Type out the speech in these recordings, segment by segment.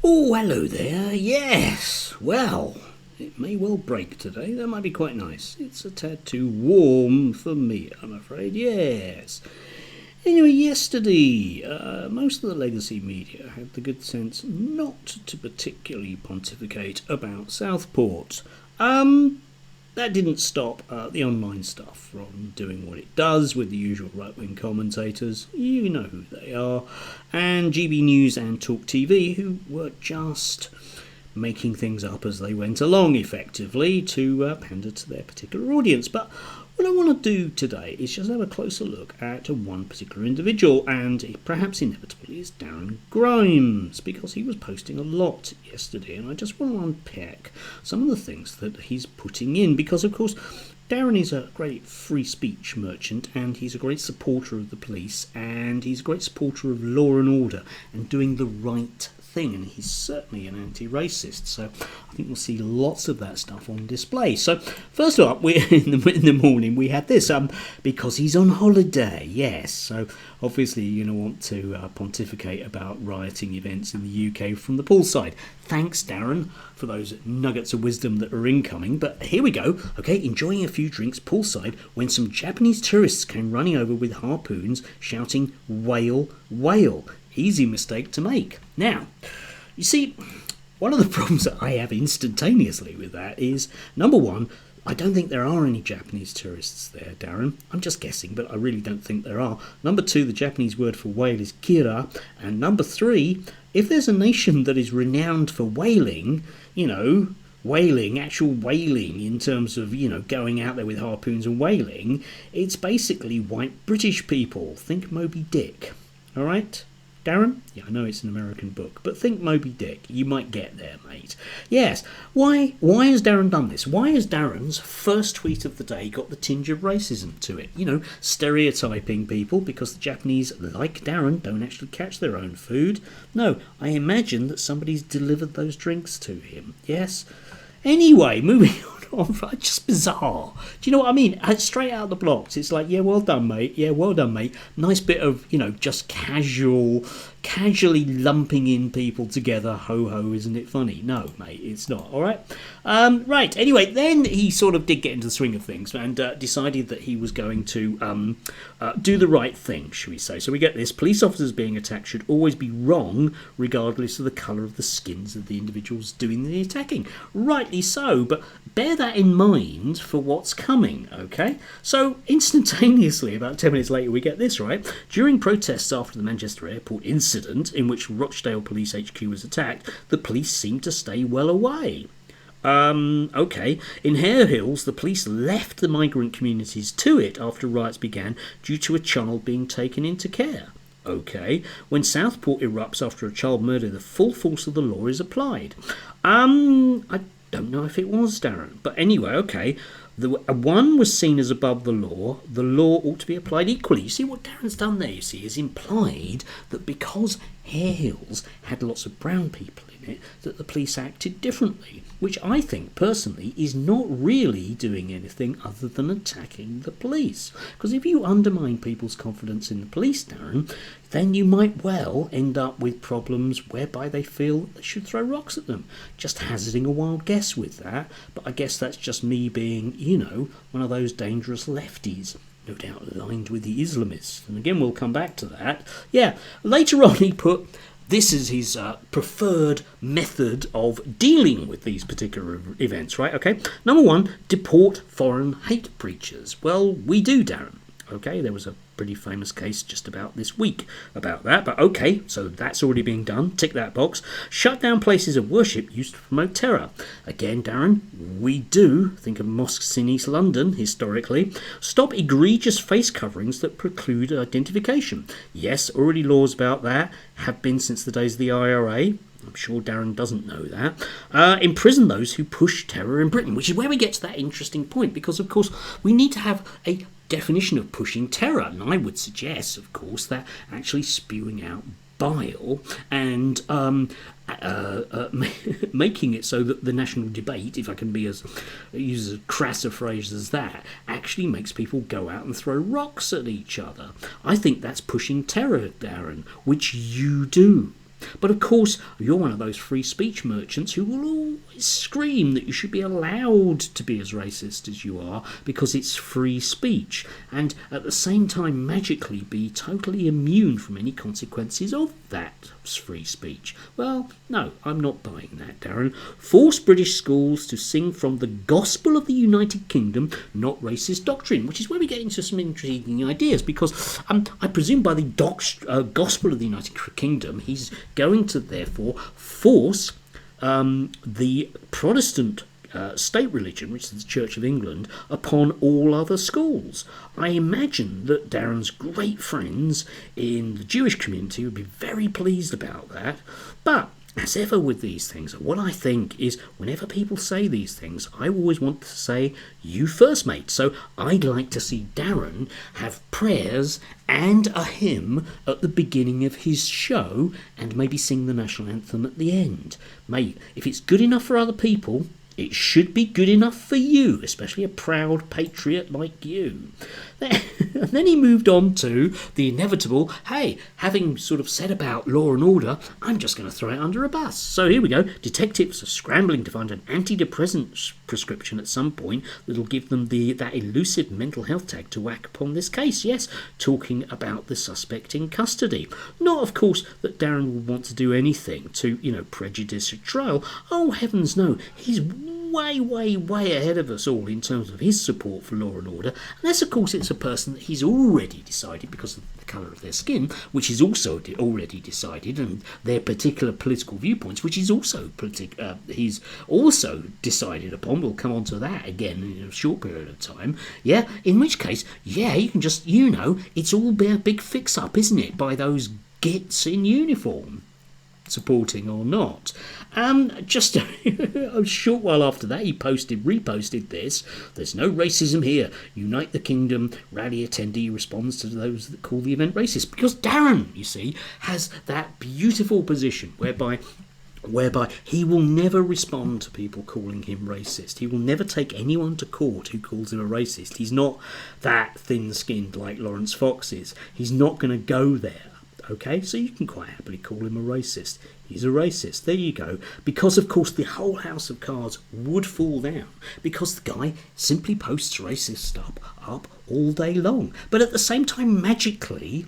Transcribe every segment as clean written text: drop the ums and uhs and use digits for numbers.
Oh, hello there. Yes. Well, it may well break today. That might be quite nice. It's a tad too warm for me, I'm afraid. Yes. Anyway, yesterday, most of the legacy media had the good sense not to particularly pontificate about Southport. That didn't stop the online stuff from doing what it does with the usual right-wing commentators. You know who they are. And GB News and Talk TV, who were just making things up as they went along, effectively, to pander to their particular audience. But what I want to do today is just have a closer look at one particular individual, and perhaps inevitably is Darren Grimes, because he was posting a lot yesterday, and I just want to unpack some of the things that he's putting in, because of course Darren is a great free speech merchant, and he's a great supporter of the police, and he's a great supporter of law and order and doing the right thing, and he's certainly an anti-racist, so I think we'll see lots of that stuff on display. So first up, we in the morning we had this because he's on holiday. Yes, so obviously you're going to want to pontificate about rioting events in the UK from the poolside. Thanks, Darren, for those nuggets of wisdom that are incoming. But here we go. Okay, enjoying a few drinks poolside when some Japanese tourists came running over with harpoons shouting "whale, whale." Easy mistake to make. Now, you see, one of the problems that I have instantaneously with that is, number one, I don't think there are any Japanese tourists there, Darren. I'm just guessing, but I really don't think there are. Number two, the Japanese word for whale is kira. And number three, if there's a nation that is renowned for whaling, whaling, actual whaling in terms of, going out there with harpoons and whaling, it's basically white British people. Think Moby Dick. All right? Darren? Yeah, I know it's an American book, but think Moby Dick. You might get there, mate. Yes. Why has Darren done this? Why has Darren's first tweet of the day got the tinge of racism to it? Stereotyping people because the Japanese, like Darren, don't actually catch their own food. No, I imagine that somebody's delivered those drinks to him. Yes? Anyway, moving on. Just bizarre. Do you know what I mean? Straight out of the blocks, it's like, yeah, well done, mate. Yeah, well done, mate. Nice bit of, just casually lumping in people together. Ho, isn't it funny? No, mate, it's not. All right. Right. Anyway, then he sort of did get into the swing of things and decided that he was going to do the right thing, shall we say. So we get this. Police officers being attacked should always be wrong, regardless of the colour of the skins of the individuals doing the attacking. Rightly so, but bear that in mind for what's coming, okay? So, instantaneously, about 10 minutes later, we get this, right? During protests after the Manchester airport incident, in which Rochdale Police HQ was attacked, the police seemed to stay well away. Okay. In Hare Hills, the police left the migrant communities to it after riots began due to a child being taken into care. Okay. When Southport erupts after a child murder, the full force of the law is applied. I don't know if it was, Darren. But anyway, okay. One was seen as above the law. The law ought to be applied equally. You see what Darren's done there, is implied that because Hare Hills had lots of brown people in it, that the police acted differently, which I think, personally, is not really doing anything other than attacking the police. Because if you undermine people's confidence in the police, Darren, then you might well end up with problems whereby they feel they should throw rocks at them. Just hazarding a wild guess with that, but I guess that's just me being, one of those dangerous lefties. No doubt aligned with the Islamists. And again, we'll come back to that. Yeah, later on he put, this is his preferred method of dealing with these particular events, right? Okay. Number one, deport foreign hate preachers. Well, we do, Darren. Okay, there was a pretty famous case just about this week about that, but okay, so that's already being done. Tick that box. Shut down places of worship used to promote terror. Again, Darren, we do. Think of mosques in East London, historically. Stop egregious face coverings that preclude identification. Yes, already laws about that have been since the days of the IRA. I'm sure Darren doesn't know that. Imprison those who push terror in Britain, which is where we get to that interesting point, because, of course, we need to have a definition of pushing terror, and I would suggest, of course, that actually spewing out bile and making it so that the national debate, if I can use as crass a phrase as that, actually makes people go out and throw rocks at each other. I think that's pushing terror, Darren, which you do. But of course, you're one of those free speech merchants who will always scream that you should be allowed to be as racist as you are because it's free speech, and at the same time magically be totally immune from any consequences of that free speech. Well, no, I'm not buying that, Darren. Force British schools to sing from the gospel of the United Kingdom, not racist doctrine, which is where we get into some intriguing ideas, because I presume by the gospel of the United Kingdom, he's going to therefore force the Protestant state religion, which is the Church of England, upon all other schools. I imagine that Darren's great friends in the Jewish community would be very pleased about that. But as ever with these things, what I think is whenever people say these things, I always want to say, you first, mate. So I'd like to see Darren have prayers and a hymn at the beginning of his show and maybe sing the national anthem at the end. Mate, if it's good enough for other people, it should be good enough for you, especially a proud patriot like you. And then he moved on to the inevitable, hey, having sort of said about law and order, I'm just going to throw it under a bus. So here we go. Detectives are scrambling to find an antidepressant prescription at some point that'll give them that elusive mental health tag to whack upon this case. Yes, talking about the suspect in custody. Not, of course, that Darren will want to do anything to, prejudice a trial. Oh, heavens no. He's way ahead of us all in terms of his support for law and order, unless of course it's a person that he's already decided, because of the colour of their skin, which is also already decided, and their particular political viewpoints, which is also he's also decided upon. We'll come on to that again in a short period of time. Yeah, in which case, yeah, you can just, it's all a big fix-up, isn't it, by those gits in uniform, supporting or not. Just a short while after that, he reposted this. There's no racism here. Unite the Kingdom. Rally attendee responds to those that call the event racist. Because Darren, you see, has that beautiful position whereby he will never respond to people calling him racist. He will never take anyone to court who calls him a racist. He's not that thin-skinned like Lawrence Fox is. He's not going to go there. Okay, so you can quite happily call him a racist. He's a racist. There you go. Because, of course, the whole house of cards would fall down because the guy simply posts racist stuff up all day long. But at the same time, magically,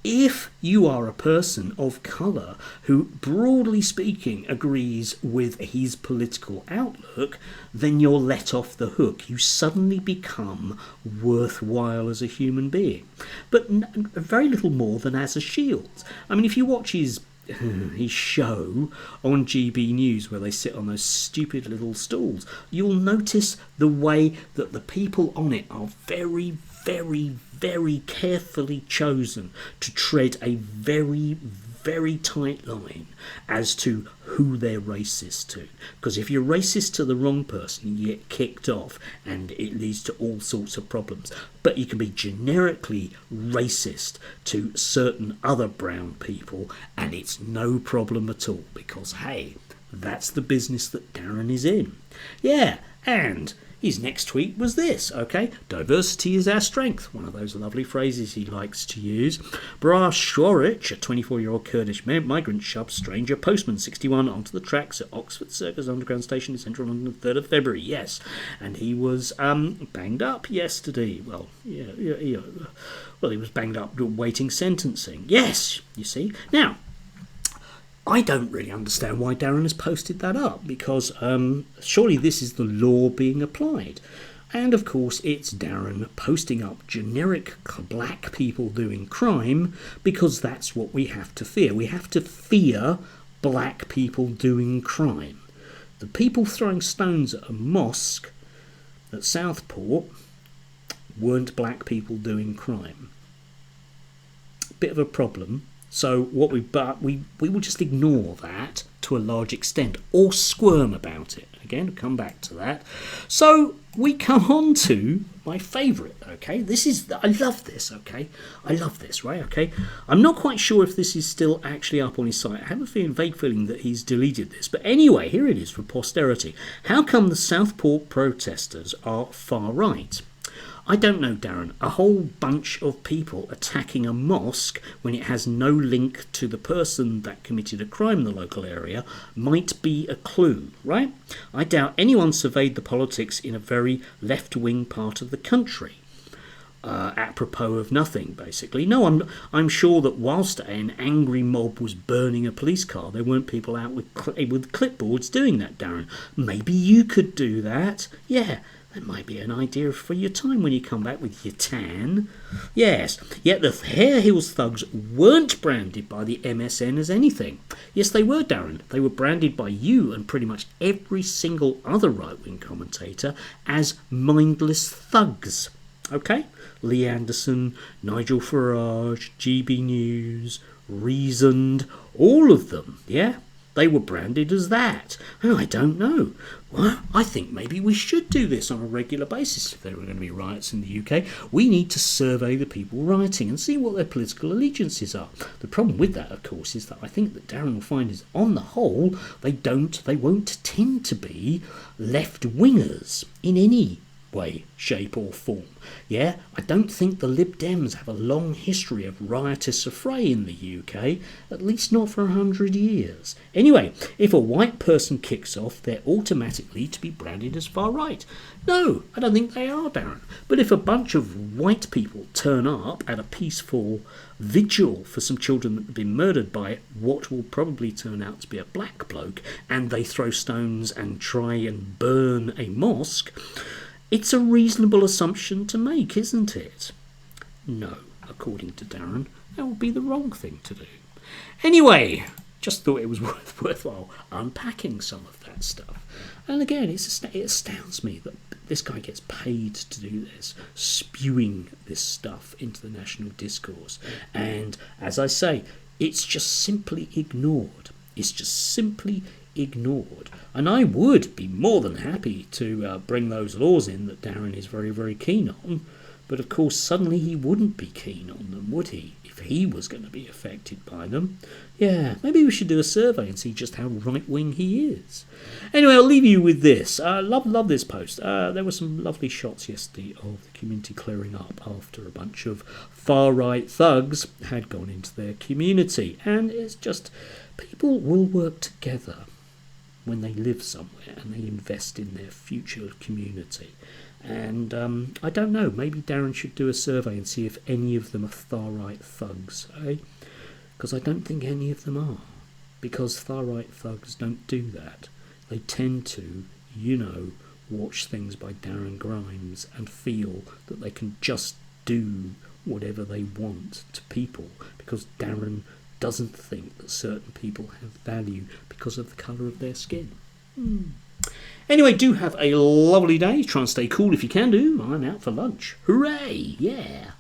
if you are a person of colour who, broadly speaking, agrees with his political outlook, then you're let off the hook. You suddenly become worthwhile as a human being. But very little more than as a shield. I mean, if you watch his show on GB News where they sit on those stupid little stools, you'll notice the way that the people on it are very carefully chosen to tread a very tight line as to who they're racist to. Because if you're racist to the wrong person, you get kicked off and it leads to all sorts of problems. But you can be generically racist to certain other brown people and it's no problem at all, because hey, that's the business that Darren is in. Yeah, and his next tweet was this, okay? Diversity is our strength. One of those lovely phrases he likes to use. Bra Shorich, a 24-year-old Kurdish migrant, shoved stranger postman 61 onto the tracks at Oxford Circus Underground Station in central London the 3rd of February. Yes, and he was banged up yesterday. Well, he was banged up waiting sentencing. Yes, you see. Now, I don't really understand why Darren has posted that up, because surely this is the law being applied. And of course it's Darren posting up generic black people doing crime, because that's what we have to fear. We have to fear black people doing crime. The people throwing stones at a mosque at Southport weren't black people doing crime. Bit of a problem. So we will just ignore that to a large extent, or squirm about it. Again, I'll come back to that. So we come on to my favourite, okay? I love this, okay? I love this, right, okay? I'm not quite sure if this is still actually up on his site. I have a vague feeling that he's deleted this. But anyway, here it is for posterity. How come the Southport protesters are far right? I don't know, Darren. A whole bunch of people attacking a mosque when it has no link to the person that committed a crime in the local area might be a clue, right? I doubt anyone surveyed the politics in a very left-wing part of the country. Apropos of nothing, basically. No, I'm sure that whilst an angry mob was burning a police car, there weren't people out with clipboards doing that, Darren. Maybe you could do that. Yeah, that might be an idea for your time when you come back with your tan. Yes, yet the Hare Hills thugs weren't branded by the MSN as anything. Yes, they were, Darren. They were branded by you and pretty much every single other right-wing commentator as mindless thugs. Okay? Lee Anderson, Nigel Farage, GB News, Reasoned, all of them, yeah? They were branded as that. Oh, I don't know. Well, I think maybe we should do this on a regular basis. If there are going to be riots in the UK, we need to survey the people rioting and see what their political allegiances are. The problem with that, of course, is that I think that Darren will find is, on the whole, they won't tend to be left-wingers in any way, shape or form. Yeah, I don't think the Lib Dems have a long history of riotous affray in the UK, at least not for 100 years. Anyway, if a white person kicks off, they're automatically to be branded as far right. No, I don't think they are, Darren. But if a bunch of white people turn up at a peaceful vigil for some children that have been murdered by what will probably turn out to be a black bloke, and they throw stones and try and burn a mosque, it's a reasonable assumption to make, isn't it? No, according to Darren, that would be the wrong thing to do. Anyway, just thought it was worthwhile unpacking some of that stuff. And again, it astounds me that this guy gets paid to do this, spewing this stuff into the national discourse. And as I say, it's just simply ignored. It's just simply ignored. And I would be more than happy to bring those laws in that Darren is very, very keen on. But of course, suddenly he wouldn't be keen on them, would he? If he was going to be affected by them. Yeah, maybe we should do a survey and see just how right-wing he is. Anyway, I'll leave you with this. Love this post. There were some lovely shots yesterday of the community clearing up after a bunch of far-right thugs had gone into their community. And it's just, people will work together when they live somewhere and they invest in their future community. And I don't know, maybe Darren should do a survey and see if any of them are far-right thugs, eh? Because I don't think any of them are. Because far-right thugs don't do that. They tend to, watch things by Darren Grimes and feel that they can just do whatever they want to people because Darren doesn't think that certain people have value because of the colour of their skin. Anyway, do have a lovely day. Try and stay cool if you can do. I'm out for lunch. Hooray! Yeah!